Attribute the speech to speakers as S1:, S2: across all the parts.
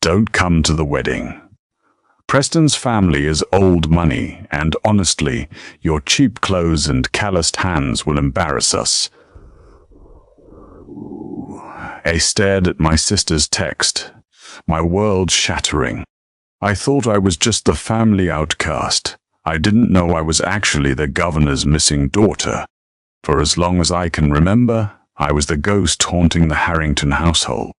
S1: Don't come to the wedding. Preston's family is old money, and honestly, your cheap clothes and calloused hands will embarrass us. I stared at my sister's text, my world shattering. I thought I was just the family outcast. I didn't know I was actually the governor's missing daughter. For as long as I can remember, I was the ghost haunting the Harrington household.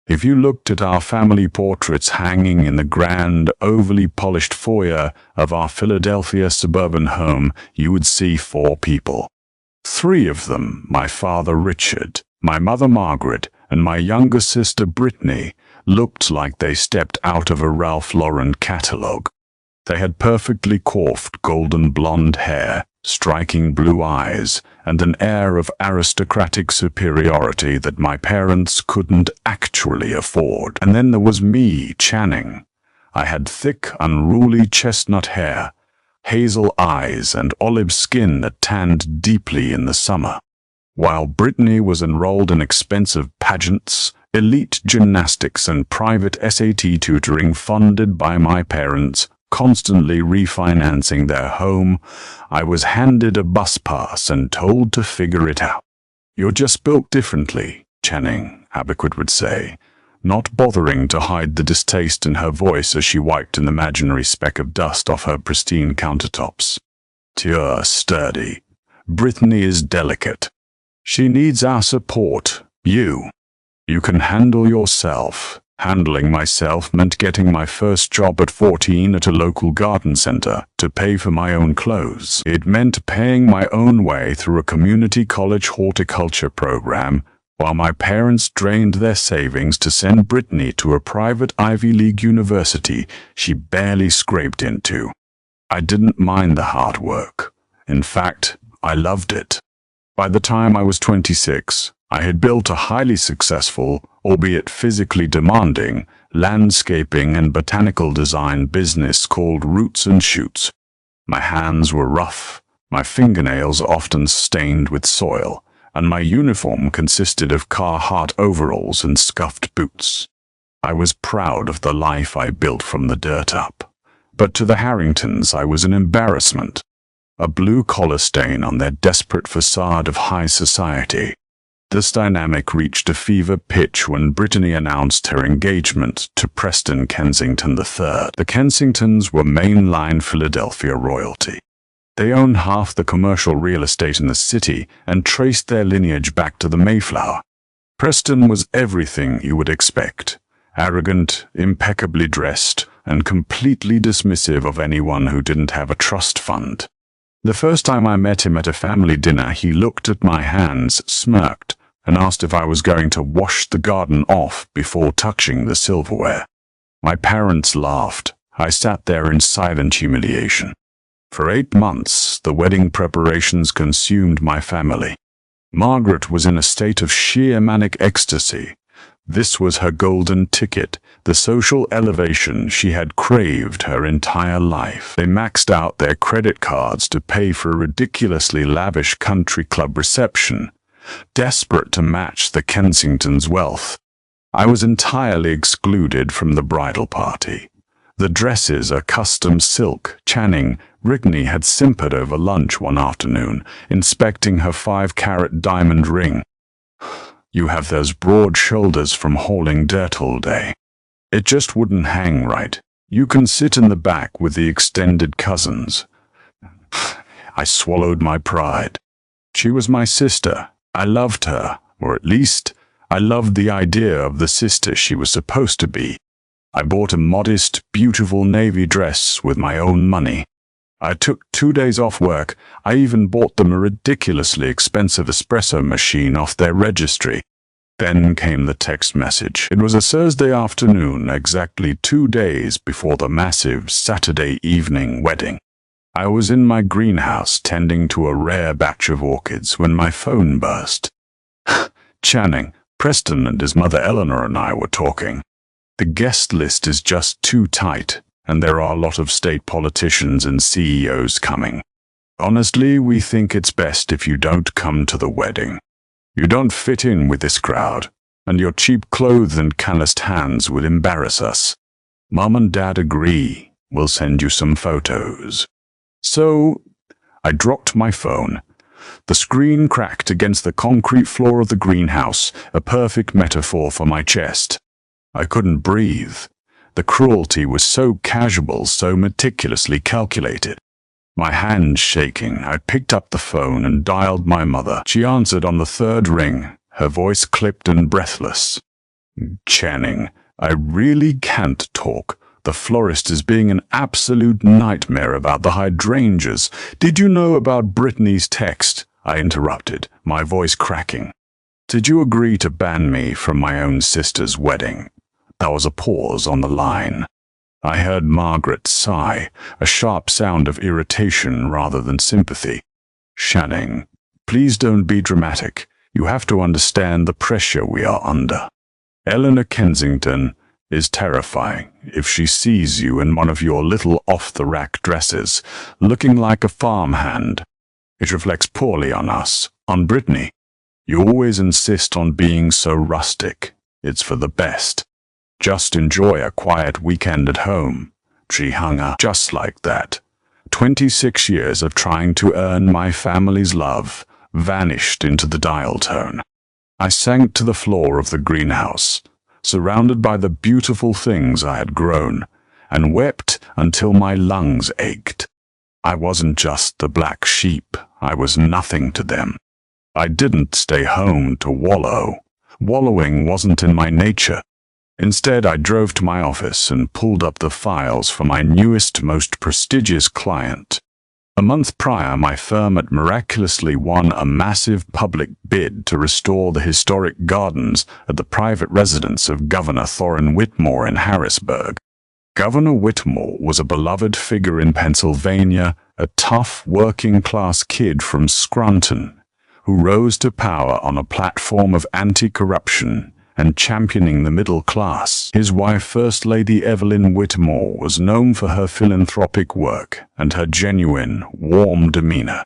S1: If you looked at our family portraits hanging in the grand, overly polished foyer of our Philadelphia suburban home, you would see 4 people. 3 of them, my father Richard, my mother Margaret, and my younger sister Brittany, looked like they stepped out of a Ralph Lauren catalog. They had perfectly coiffed golden blonde hair, striking blue eyes, and an air of aristocratic superiority that my parents couldn't actually afford. And then there was me, Channing. I had thick, unruly chestnut hair, hazel eyes, and olive skin that tanned deeply in the summer. While Brittany was enrolled in expensive pageants, elite gymnastics, and private SAT tutoring funded by my parents, constantly refinancing their home, I was handed a bus pass and told to figure it out. "You're just built differently, Channing," Abiquit would say, not bothering to hide the distaste in her voice as she wiped an imaginary speck of dust off her pristine countertops. "You're sturdy. Brittany is delicate. She needs our support. You can handle yourself." Handling myself meant getting my first job at 14 at a local garden center to pay for my own clothes. It meant paying my own way through a community college horticulture program, while my parents drained their savings to send Brittany to a private Ivy League university she barely scraped into. I didn't mind the hard work. In fact, I loved it. By the time I was 26, I had built a highly successful, albeit physically demanding, landscaping and botanical design business called Roots and Shoots. My hands were rough, my fingernails often stained with soil, and my uniform consisted of Carhartt overalls and scuffed boots. I was proud of the life I built from the dirt up. But to the Harringtons I was an embarrassment, a blue-collar stain on their desperate facade of high society. This dynamic reached a fever pitch when Brittany announced her engagement to Preston Kensington III. The Kensingtons were mainline Philadelphia royalty. They owned half the commercial real estate in the city and traced their lineage back to the Mayflower. Preston was everything you would expect: arrogant, impeccably dressed, and completely dismissive of anyone who didn't have a trust fund. The first time I met him at a family dinner, he looked at my hands, smirked, and asked if I was going to wash the garden off before touching the silverware. My parents laughed. I sat there in silent humiliation. For 8 months, the wedding preparations consumed my family. Margaret was in a state of sheer manic ecstasy. This was her golden ticket, the social elevation she had craved her entire life. They maxed out their credit cards to pay for a ridiculously lavish country club reception, desperate to match the Kensingtons' wealth. I was entirely excluded from the bridal party. The dresses are custom silk. Channing, Brittany had simpered over lunch one afternoon, inspecting her 5-carat diamond ring. "You have those broad shoulders from hauling dirt all day. It just wouldn't hang right. You can sit in the back with the extended cousins." I swallowed my pride. She was my sister. I loved her, or at least, I loved the idea of the sister she was supposed to be. I bought a modest, beautiful navy dress with my own money. I took 2 days off work. I even bought them a ridiculously expensive espresso machine off their registry. Then came the text message. It was a Thursday afternoon, exactly 2 days before the massive Saturday evening wedding. I was in my greenhouse tending to a rare batch of orchids when my phone buzzed. Channing, Preston and his mother Eleanor and I were talking. The guest list is just too tight, and there are a lot of state politicians and CEOs coming. Honestly, we think it's best if you don't come to the wedding. You don't fit in with this crowd. and your cheap clothes and calloused hands would embarrass us. Mum and Dad agree. We'll send you some photos." So, I dropped my phone. The screen cracked against the concrete floor of the greenhouse, a perfect metaphor for my chest. I couldn't breathe. The cruelty was so casual, so meticulously calculated. My hands shaking, I picked up the phone and dialed my mother. She answered on the third ring, her voice clipped and breathless. "Channing, I really can't talk. The florist is being an absolute nightmare about the hydrangeas. Did you know about Brittany's text?" I interrupted, my voice cracking. "Did you agree to ban me from my own sister's wedding?" There was a pause on the line. I heard Margaret sigh, a sharp sound of irritation rather than sympathy. "Channing, please don't be dramatic. You have to understand the pressure we are under. Eleanor Kensington is terrifying if she sees you in one of your little off-the-rack dresses, looking like a farmhand. It reflects poorly on us, on Brittany. You always insist on being so rustic. It's for the best. Just enjoy a quiet weekend at home." She hung up just like that. 26 years of trying to earn my family's love vanished into the dial tone. I sank to the floor of the greenhouse, surrounded by the beautiful things I had grown, and wept until my lungs ached. I wasn't just the black sheep. I was nothing to them. I didn't stay home to wallow. Wallowing wasn't in my nature. Instead, I drove to my office and pulled up the files for my newest, most prestigious client. A month prior, my firm had miraculously won a massive public bid to restore the historic gardens at the private residence of Governor Thorin Whitmore in Harrisburg. Governor Whitmore was a beloved figure in Pennsylvania, a tough, working-class kid from Scranton, who rose to power on a platform of anti-corruption and championing the middle class. His wife, First Lady Evelyn Whitmore, was known for her philanthropic work and her genuine, warm demeanor.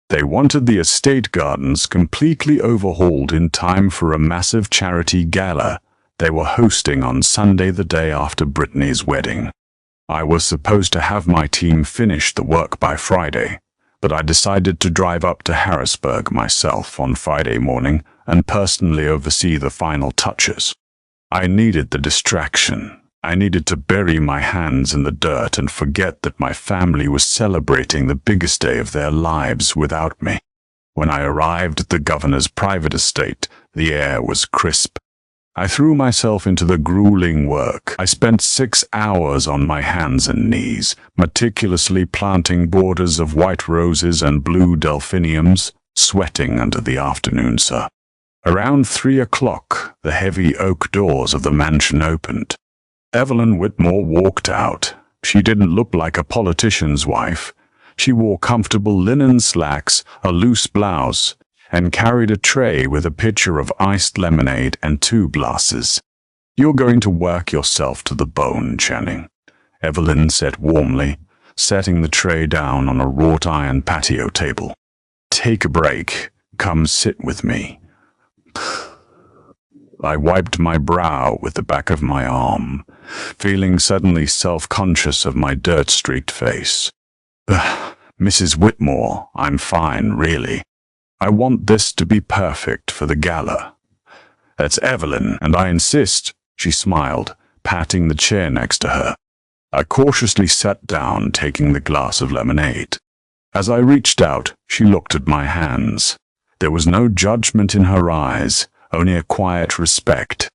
S1: They wanted the estate gardens completely overhauled in time for a massive charity gala they were hosting on Sunday, the day after Brittany's wedding. I was supposed to have my team finish the work by Friday, but I decided to drive up to Harrisburg myself on Friday morning and personally oversee the final touches. I needed the distraction. I needed to bury my hands in the dirt and forget that my family was celebrating the biggest day of their lives without me. When I arrived at the governor's private estate, the air was crisp. I threw myself into the grueling work. I spent 6 hours on my hands and knees, meticulously planting borders of white roses and blue delphiniums, sweating under the afternoon sun. Around 3 o'clock, the heavy oak doors of the mansion opened. Evelyn Whitmore walked out. She didn't look like a politician's wife. She wore comfortable linen slacks, a loose blouse, and carried a tray with a pitcher of iced lemonade and 2 glasses. "You're going to work yourself to the bone, Channing," Evelyn said warmly, setting the tray down on a wrought iron patio table. "Take a break. Come sit with me." I wiped my brow with the back of my arm, feeling suddenly self-conscious of my dirt-streaked face. "Mrs. Whitmore, I'm fine, really. I want this to be perfect for the gala." "That's Evelyn, and I insist," she smiled, patting the chair next to her. I cautiously sat down, taking the glass of lemonade. As I reached out, she looked at my hands. There was no judgment in her eyes, only a quiet respect.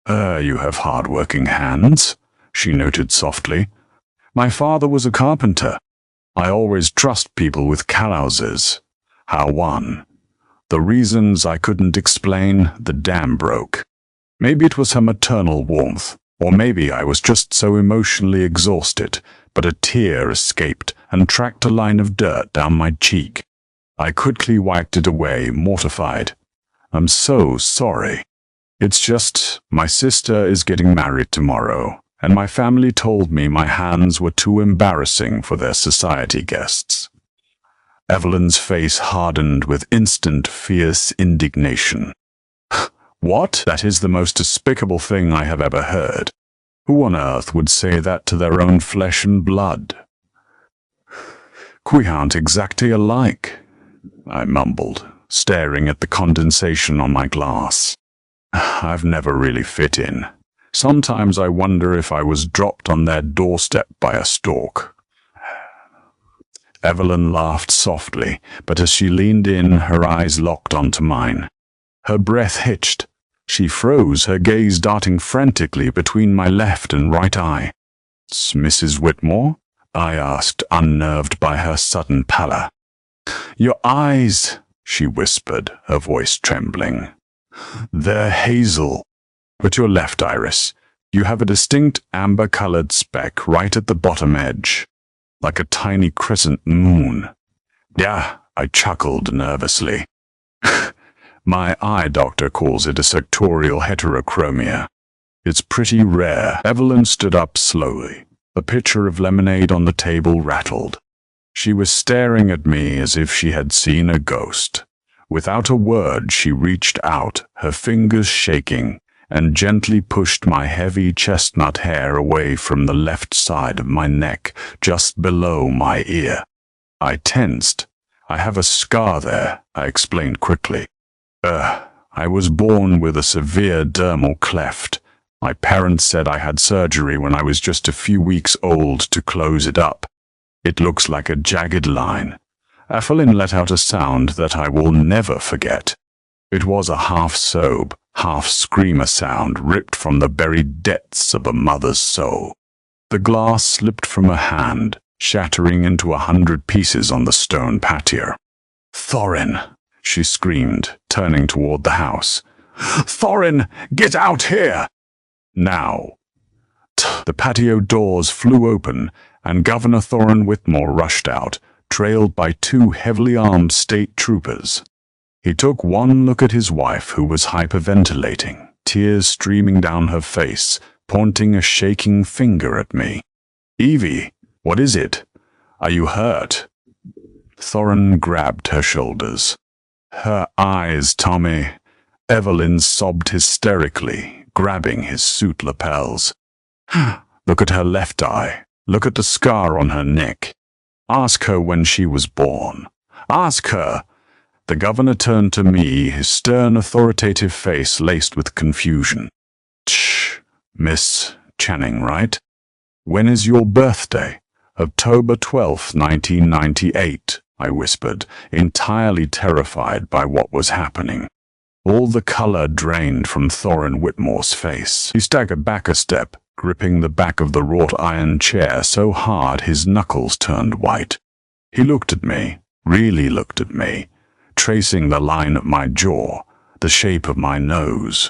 S1: You have hard-working hands," she noted softly. "My father was a carpenter. I always trust people with callouses." How one? The reasons I couldn't explain, the dam broke. Maybe it was her maternal warmth, or maybe I was just so emotionally exhausted, but a tear escaped and tracked a line of dirt down my cheek. I quickly wiped it away, mortified. "I'm so sorry. It's just, my sister is getting married tomorrow, and my family told me my hands were too embarrassing for their society guests." Evelyn's face hardened with instant, fierce indignation. What? That is the most despicable thing I have ever heard. Who on earth would say that to their own flesh and blood? We aren't exactly alike, I mumbled, staring at the condensation on my glass. I've never really fit in. Sometimes I wonder if I was dropped on their doorstep by a stork. Evelyn laughed softly, but as she leaned in, her eyes locked onto mine. Her breath hitched. She froze, her gaze darting frantically between my left and right eye. "It's Mrs. Whitmore?" I asked, unnerved by her sudden pallor. "Your eyes," she whispered, her voice trembling. "They're hazel. But your left iris. You have a distinct amber-colored speck right at the bottom edge, like a tiny crescent moon." "Yeah," I chuckled nervously. "My eye doctor calls it a sectorial heterochromia. It's pretty rare." Evelyn stood up slowly. The pitcher of lemonade on the table rattled. She was staring at me as if she had seen a ghost. Without a word, she reached out, her fingers shaking, and gently pushed my heavy chestnut hair away from the left side of my neck, just below my ear. I tensed. "I have a scar there," I explained quickly. I was born with a severe dermal cleft. My parents said I had surgery when I was just a few weeks old to close it up. It looks like a jagged line." Evelyn let out a sound that I will never forget. It was a half-sob, half-screamer sound ripped from the buried depths of a mother's soul. The glass slipped from her hand, shattering into 100 pieces on the stone patio. "Thorin!" she screamed, turning toward the house. "Thorin, get out here!" Now. The patio doors flew open, and Governor Thorin Whitmore rushed out, trailed by 2 heavily armed state troopers. He took one look at his wife, who was hyperventilating, tears streaming down her face, pointing a shaking finger at me. "Evie, what is it? Are you hurt?" Thorin grabbed her shoulders. "Her eyes, Tommy." Evelyn sobbed hysterically, grabbing his suit lapels. "Look at her left eye. Look at the scar on her neck. Ask her when she was born. Ask her." The governor turned to me, his stern, authoritative face laced with confusion. "Shh, Miss Channing, right? When is your birthday?" "October 12th, 1998, I whispered, entirely terrified by what was happening. All the color drained from Thorin Whitmore's face. He staggered back a step, gripping the back of the wrought iron chair so hard his knuckles turned white. He looked at me, really looked at me, tracing the line of my jaw, the shape of my nose.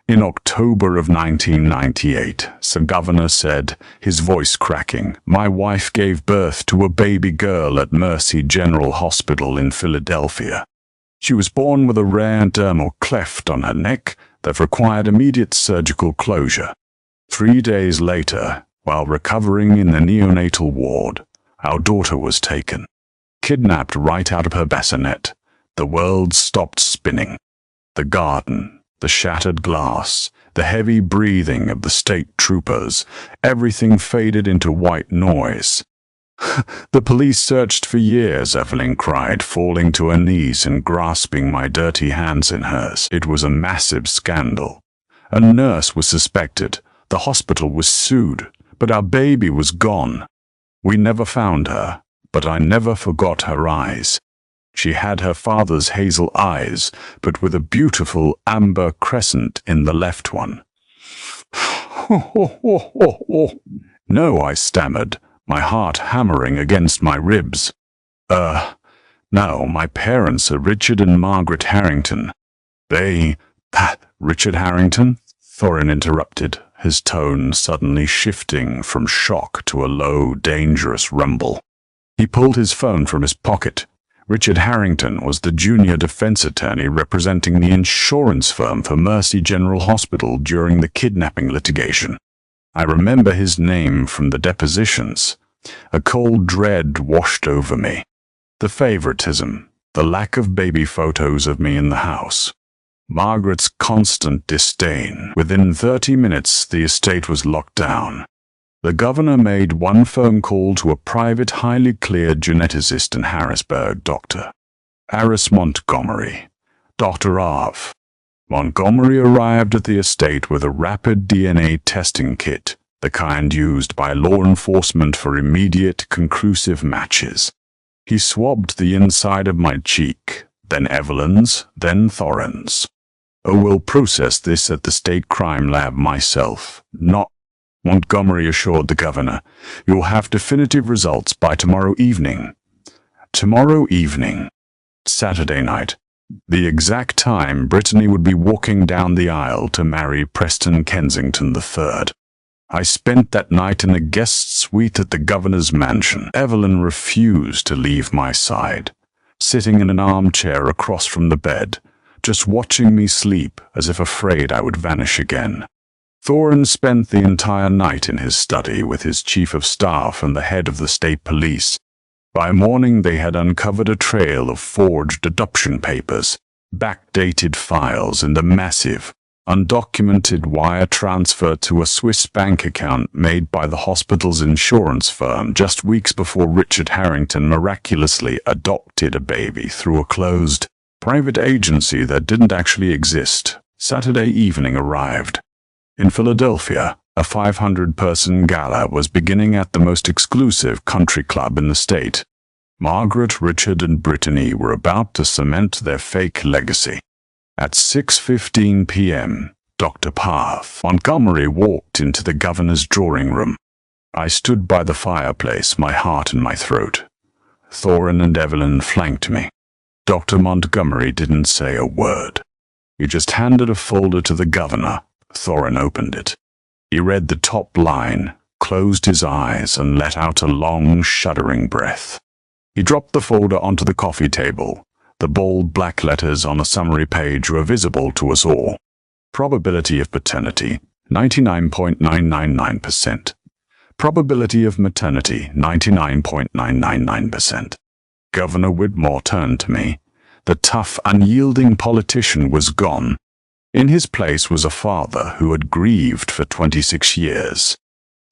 S1: "In October of 1998, the governor said, his voice cracking, my wife gave birth to a baby girl at Mercy General Hospital in Philadelphia. She was born with a rare dermal cleft on her neck that required immediate surgical closure. 3 days later, while recovering in the neonatal ward, our daughter was taken. Kidnapped right out of her bassinet. The world stopped spinning. The garden, the shattered glass, the heavy breathing of the state troopers, everything faded into white noise. The police searched for years," Evelyn cried, falling to her knees and grasping my dirty hands in hers. "It was a massive scandal. A nurse was suspected, the hospital was sued, but our baby was gone. We never found her, but I never forgot her eyes. She had her father's hazel eyes, but with a beautiful amber crescent in the left one." "No," I stammered, my heart hammering against my ribs. No, my parents are Richard and Margaret Harrington." Richard Harrington?" Thorin interrupted, his tone suddenly shifting from shock to a low, dangerous rumble. He pulled his phone from his pocket. Richard Harrington was the junior defense attorney representing the insurance firm for Mercy General Hospital during the kidnapping litigation. I remember his name from the depositions. A cold dread washed over me. The favoritism, the lack of baby photos of me in the house. Margaret's constant disdain. Within 30 minutes, the estate was locked down. The governor made one phone call to a private, highly cleared geneticist in Harrisburg, Dr. Aris Montgomery. Dr. Arv. Montgomery arrived at the estate with a rapid DNA testing kit, the kind used by law enforcement for immediate, conclusive matches. He swabbed the inside of my cheek, then Evelyn's, then Thorin's. "Oh, we'll process this at the state crime lab myself, not," Montgomery assured the governor. "You'll have definitive results by tomorrow evening." Tomorrow evening. Saturday night. The exact time Brittany would be walking down the aisle to marry Preston Kensington III. I spent that night in a guest suite at the governor's mansion. Evelyn refused to leave my side, sitting in an armchair across from the bed, just watching me sleep as if afraid I would vanish again. Thorin spent the entire night in his study with his chief of staff and the head of the state police. By morning they had uncovered a trail of forged adoption papers, backdated files, and a massive, undocumented wire transfer to a Swiss bank account made by the hospital's insurance firm just weeks before Richard Harrington miraculously adopted a baby through a closed, private agency that didn't actually exist. Saturday evening arrived. In Philadelphia, a 500-person gala was beginning at the most exclusive country club in the state. Margaret, Richard, and Brittany were about to cement their fake legacy. At 6:15 p.m., Dr. Parth Montgomery walked into the governor's drawing room. I stood by the fireplace, my heart in my throat. Thorin and Evelyn flanked me. Dr. Montgomery didn't say a word. He just handed a folder to the governor. Thorin opened it. He read the top line, closed his eyes, and let out a long, shuddering breath. He dropped the folder onto the coffee table. The bold black letters on a summary page were visible to us all. Probability of paternity, 99.999%. Probability of maternity, 99.999%. Governor Whitmore turned to me. The tough, unyielding politician was gone. In his place was a father who had grieved for 26 years.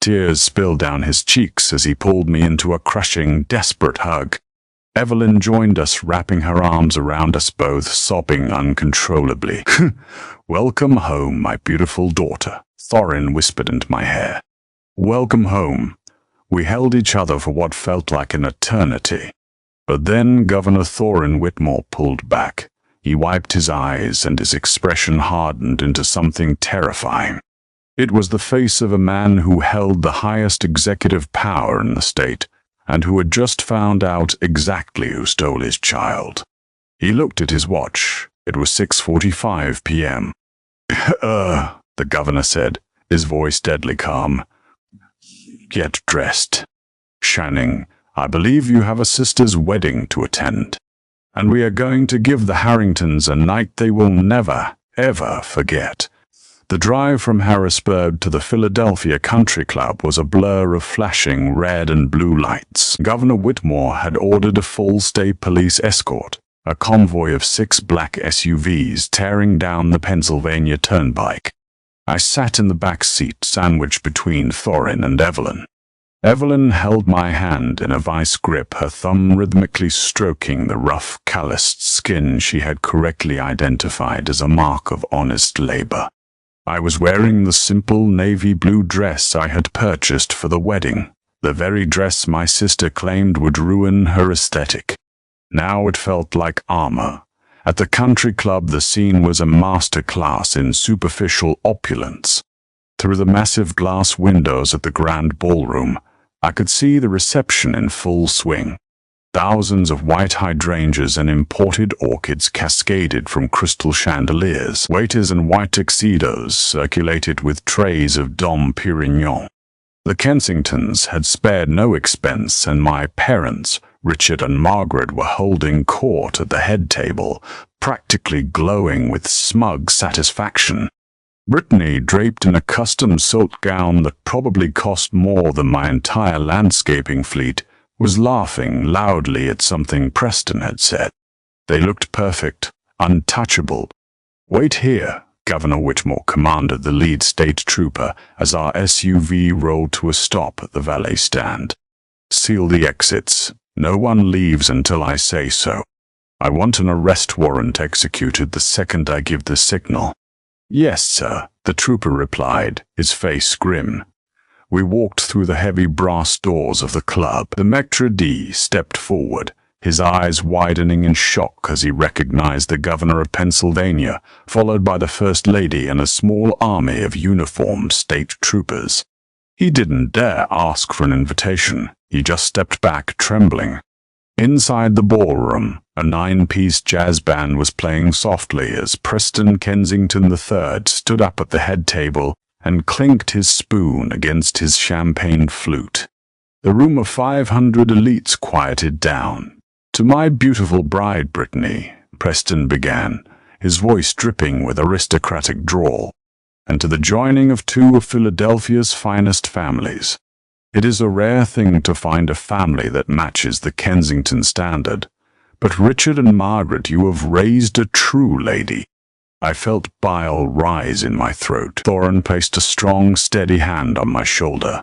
S1: Tears spilled down his cheeks as he pulled me into a crushing, desperate hug. Evelyn joined us, wrapping her arms around us both, sobbing uncontrollably. "Welcome home, my beautiful daughter," Thorin whispered into my hair. "Welcome home." We held each other for what felt like an eternity. But then Governor Thorin Whitmore pulled back. He wiped his eyes, and his expression hardened into something terrifying. It was the face of a man who held the highest executive power in the state, and who had just found out exactly who stole his child. He looked at his watch. It was 6:45 p.m. The governor said, his voice deadly calm. "Get dressed. Channing, I believe you have a sister's wedding to attend, and we are going to give the Harringtons a night they will never, ever forget." The drive from Harrisburg to the Philadelphia Country Club was a blur of flashing red and blue lights. Governor Whitmore had ordered a full state police escort, a convoy of 6 black SUVs tearing down the Pennsylvania Turnpike. I sat in the back seat, sandwiched between Thorin and Evelyn. Evelyn held my hand in a vice grip, her thumb rhythmically stroking the rough, calloused skin she had correctly identified as a mark of honest labor. I was wearing the simple navy blue dress I had purchased for the wedding, the very dress my sister claimed would ruin her aesthetic. Now it felt like armor. At the country club, the scene was a master class in superficial opulence. Through the massive glass windows at the grand ballroom, I could see the reception in full swing. Thousands of white hydrangeas and imported orchids cascaded from crystal chandeliers. Waiters in white tuxedos circulated with trays of Dom Pérignon. The Kensingtons had spared no expense, and my parents, Richard and Margaret, were holding court at the head table, practically glowing with smug satisfaction. Brittany, draped in a custom silk gown that probably cost more than my entire landscaping fleet, was laughing loudly at something Preston had said. They looked perfect, untouchable. "Wait here," Governor Whitmore commanded the lead state trooper as our SUV rolled to a stop at the valet stand. "Seal the exits. No one leaves until I say so. I want an arrest warrant executed the second I give the signal." "Yes, sir," the trooper replied, his face grim. We walked through the heavy brass doors of the club. The Maître D stepped forward, his eyes widening in shock as he recognized the governor of Pennsylvania, followed by the First Lady and a small army of uniformed state troopers. He didn't dare ask for an invitation. He just stepped back, trembling. Inside the ballroom, a 9-piece jazz band was playing softly as Preston Kensington III stood up at the head table and clinked his spoon against his champagne flute. The room of 500 elites quieted down. "To my beautiful bride, Brittany," Preston began, his voice dripping with aristocratic drawl, "and to the joining of two of Philadelphia's finest families. It is a rare thing to find a family that matches the Kensington standard, but Richard and Margaret, you have raised a true lady." I felt bile rise in my throat. Thorin placed a strong, steady hand on my shoulder.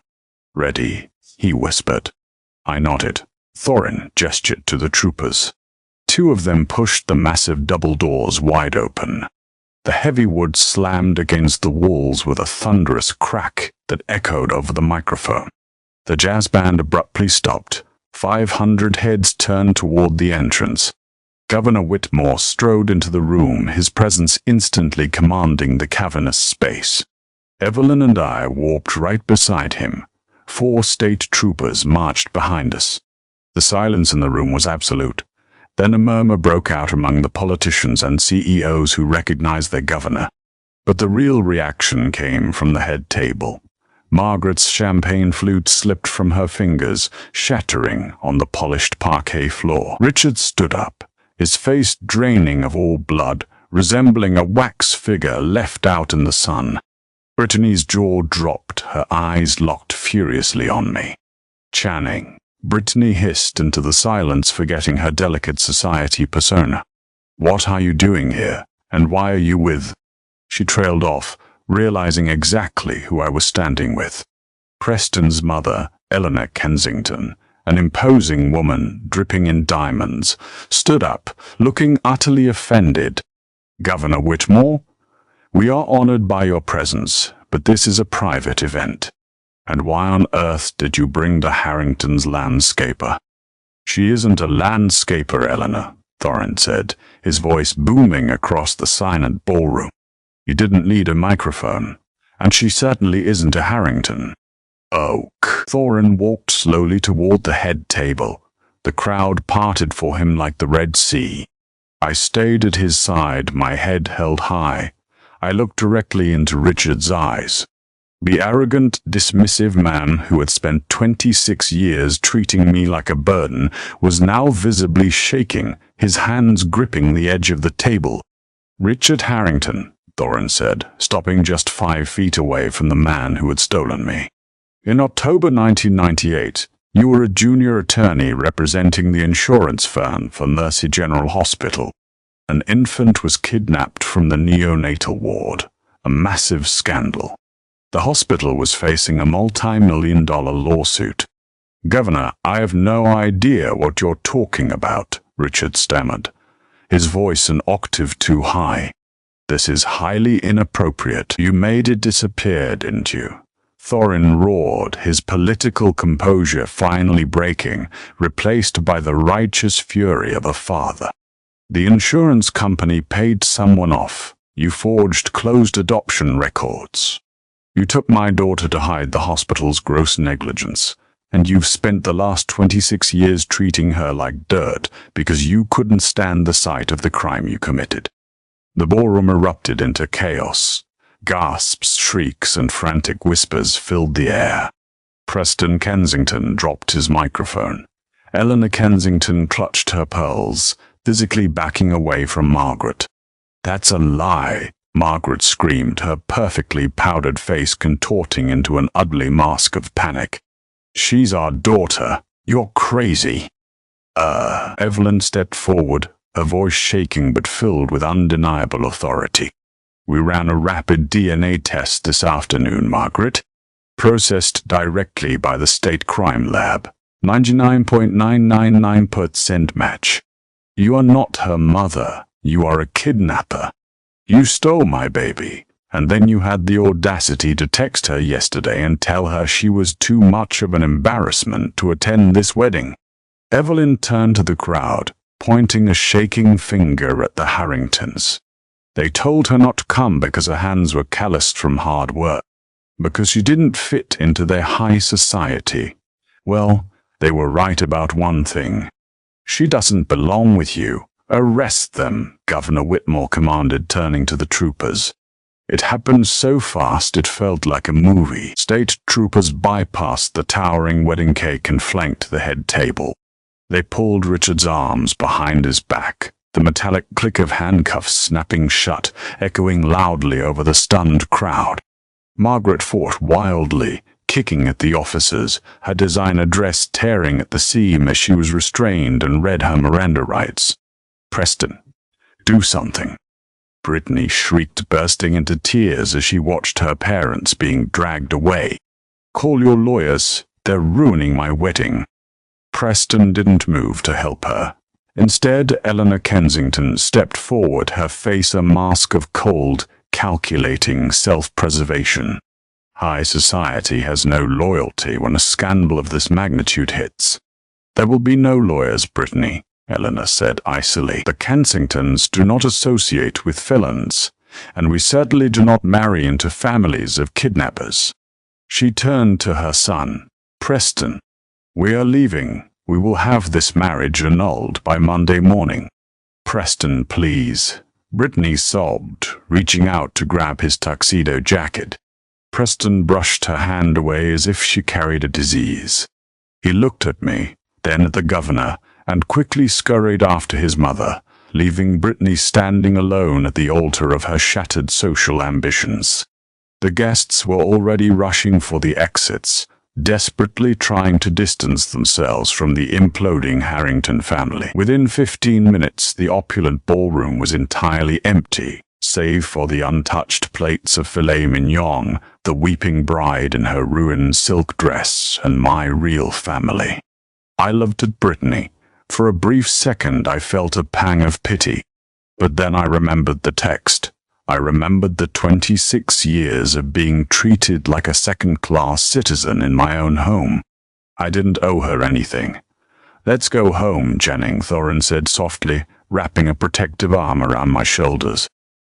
S1: "Ready," he whispered. I nodded. Thorin gestured to the troopers. Two of them pushed the massive double doors wide open. The heavy wood slammed against the walls with a thunderous crack that echoed over the microphone. The jazz band abruptly stopped. 500 heads turned toward the entrance. Governor Whitmore strode into the room, his presence instantly commanding the cavernous space. Evelyn and I walked right beside him. 4 state troopers marched behind us. The silence in the room was absolute. Then a murmur broke out among the politicians and CEOs who recognized their governor. But the real reaction came from the head table. Margaret's champagne flute slipped from her fingers, shattering on the polished parquet floor. Richard stood up, his face draining of all blood, resembling a wax figure left out in the sun. Brittany's jaw dropped, her eyes locked furiously on me. "Channing," Brittany hissed into the silence, forgetting her delicate society persona. "What are you doing here, and why are you with—" She trailed off, realizing exactly who I was standing with. Preston's mother, Eleanor Kensington, an imposing woman dripping in diamonds, stood up, looking utterly offended. "Governor Whitmore, we are honored by your presence, but this is a private event. And why on earth did you bring the Harrington's landscaper?" "She isn't a landscaper, Eleanor," Thorin said, his voice booming across the silent ballroom. "You didn't need a microphone, and she certainly isn't a Harrington." "Oak." Thorin walked slowly toward the head table. The crowd parted for him like the Red Sea. I stayed at his side, my head held high. I looked directly into Richard's eyes. The arrogant, dismissive man who had spent 26 years treating me like a burden was now visibly shaking, his hands gripping the edge of the table. "Richard Harrington," Thorin said, stopping just 5 feet away from the man who had stolen me. "In October 1998, you were a junior attorney representing the insurance firm for Mercy General Hospital. An infant was kidnapped from the neonatal ward, a massive scandal. The hospital was facing a multi-million-dollar lawsuit." "Governor, I have no idea what you're talking about," Richard stammered, his voice an octave too high. "This is highly inappropriate. You made it disappear, didn't you?" Thorin roared, his political composure finally breaking, replaced by the righteous fury of a father. "The insurance company paid someone off. You forged closed adoption records. You took my daughter to hide the hospital's gross negligence, and you've spent the last 26 years treating her like dirt because you couldn't stand the sight of the crime you committed." The ballroom erupted into chaos. Gasps, shrieks, and frantic whispers filled the air. Preston Kensington dropped his microphone. Eleanor Kensington clutched her pearls, physically backing away from Margaret. "That's a lie," Margaret screamed, her perfectly powdered face contorting into an ugly mask of panic. "She's our daughter. You're crazy." Evelyn stepped forward, her voice shaking but filled with undeniable authority. We ran a rapid DNA test this afternoon, Margaret. Processed directly by the State Crime Lab. 99.999% match. You are not her mother. You are a kidnapper. You stole my baby, and then you had the audacity to text her yesterday and tell her she was too much of an embarrassment to attend this wedding. Evelyn turned to the crowd, pointing a shaking finger at the Harringtons. They told her not to come because her hands were calloused from hard work, because she didn't fit into their high society. Well, they were right about one thing. She doesn't belong with you. Arrest them, Governor Whitmore commanded, turning to the troopers. It happened so fast it felt like a movie. State troopers bypassed the towering wedding cake and flanked the head table. They pulled Richard's arms behind his back, the metallic click of handcuffs snapping shut, echoing loudly over the stunned crowd. Margaret fought wildly, kicking at the officers, her designer dress tearing at the seam as she was restrained and read her Miranda rights. "Preston, do something." Brittany shrieked, bursting into tears as she watched her parents being dragged away. "Call your lawyers. They're ruining my wedding." Preston didn't move to help her. Instead, Eleanor Kensington stepped forward, her face a mask of cold, calculating self-preservation. High society has no loyalty when a scandal of this magnitude hits. "There will be no lawyers, Brittany," Eleanor said icily. "The Kensingtons do not associate with felons, and we certainly do not marry into families of kidnappers." She turned to her son. "Preston, we are leaving. We will have this marriage annulled by Monday morning." "Preston, please." Brittany sobbed, reaching out to grab his tuxedo jacket. Preston brushed her hand away as if she carried a disease. He looked at me, then at the governor, and quickly scurried after his mother, leaving Brittany standing alone at the altar of her shattered social ambitions. The guests were already rushing for the exits, desperately trying to distance themselves from the imploding Harrington family. Within 15 minutes, the opulent ballroom was entirely empty, save for the untouched plates of filet mignon, the weeping bride in her ruined silk dress, and my real family. I looked at Brittany. For a brief second, I felt a pang of pity. But then I remembered the text. I remembered the 26 years of being treated like a second-class citizen in my own home. I didn't owe her anything. "Let's go home, Jennings," Thorin said softly, wrapping a protective arm around my shoulders.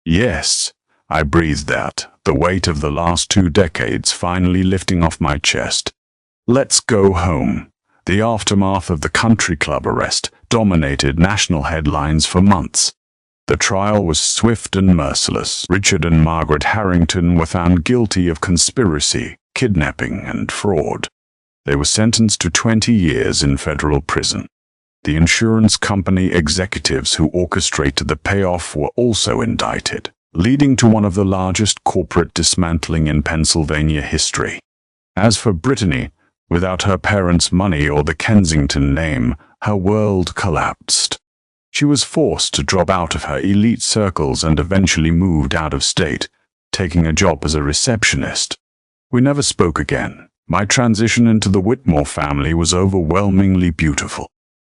S1: "Yes," I breathed out, the weight of the last 2 decades finally lifting off my chest. "Let's go home." The aftermath of the country club arrest dominated national headlines for months. The trial was swift and merciless. Richard and Margaret Harrington were found guilty of conspiracy, kidnapping, and fraud. They were sentenced to 20 years in federal prison. The insurance company executives who orchestrated the payoff were also indicted, leading to one of the largest corporate dismantling in Pennsylvania history. As for Brittany, without her parents' money or the Kensington name, her world collapsed. She was forced to drop out of her elite circles and eventually moved out of state, taking a job as a receptionist. We never spoke again. My transition into the Whitmore family was overwhelmingly beautiful.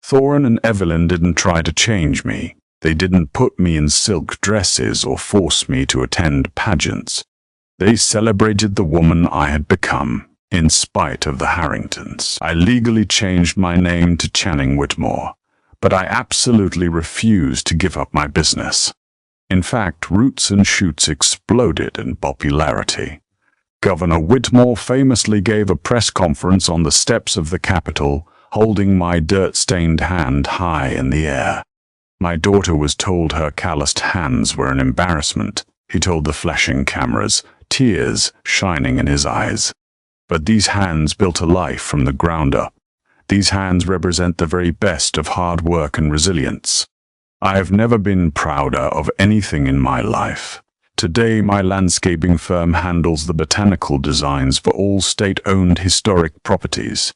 S1: Thorin and Evelyn didn't try to change me. They didn't put me in silk dresses or force me to attend pageants. They celebrated the woman I had become, in spite of the Harringtons. I legally changed my name to Channing Whitmore, but I absolutely refused to give up my business. In fact, Roots and Shoots exploded in popularity. Governor Whitmore famously gave a press conference on the steps of the Capitol, holding my dirt-stained hand high in the air. My daughter was told her calloused hands were an embarrassment, he told the flashing cameras, tears shining in his eyes. But these hands built a life from the ground up. These hands represent the very best of hard work and resilience. I have never been prouder of anything in my life. Today, my landscaping firm handles the botanical designs for all state-owned historic properties.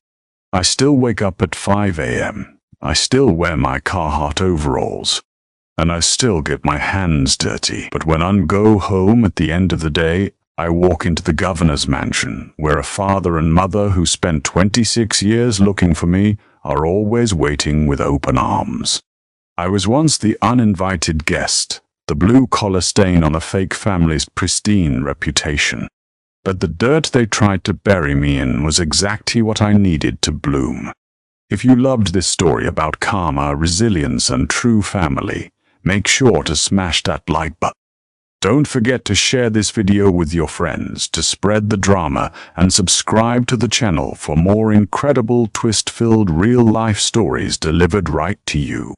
S1: I still wake up at 5 a.m. I still wear my Carhartt overalls. and I still get my hands dirty. But when I go home at the end of the day, I walk into the governor's mansion, where a father and mother who spent 26 years looking for me are always waiting with open arms. I was once the uninvited guest, the blue-collar stain on a fake family's pristine reputation. But the dirt they tried to bury me in was exactly what I needed to bloom. If you loved this story about karma, resilience, and true family, make sure to smash that like button. Don't forget to share this video with your friends to spread the drama, and subscribe to the channel for more incredible twist-filled real-life stories delivered right to you.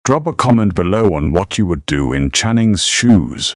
S1: Drop a comment below on what you would do in Channing's shoes.